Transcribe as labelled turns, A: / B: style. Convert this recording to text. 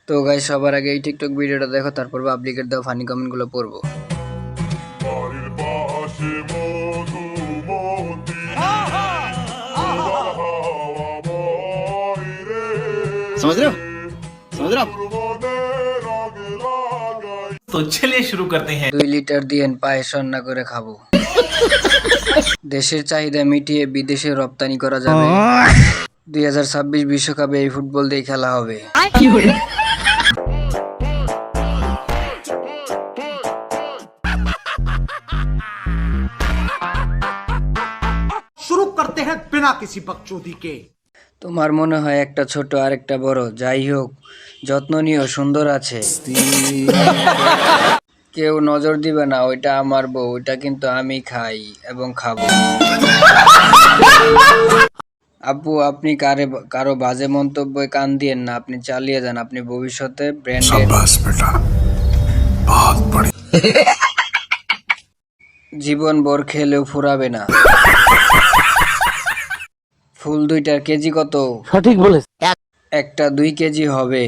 A: তো গাইস, সবার আগে এই টিকটক ভিডিওটা দেখো, তারপর পাবলিকের দেওয়া ফানি কমেন্টগুলো পড়বো।
B: समझ रहे हो समझ रहे हो
C: तो चलिए शुरू करते हैं।
A: 2 লিটার দিয়েন পায়েস রান্না করে খাবো। দেশের চাহিদা মিটিয়ে বিদেশে রপ্তানি করা যাবে। 2026 বিশ্বকাপে এই ফুটবল দিয়ে খেলা হবে।
D: शुरू करते हैं बिना किसी बकचोदी के।
A: তোমার মনে হয় একটা ছোট আর একটা বড়, যাই হোক যত্ন নিও, সুন্দর আছে। কেউ নজর দিবে না, ওইটা আমার বউ, ওইটা কিন্তু আমি খাই এবং খাবো। আপু, আপনি কারো বাজে মন্তব্যে কান দিয়েন না, আপনি চালিয়ে যান, আপনি ভবিষ্যতে ব্র্যান্ডের। জীবন ভর খেলেও ফুরাবে না। ফুল 2টার কেজি কত?
E: সঠিক বলেছ।
A: একটা 2 কেজি হবে।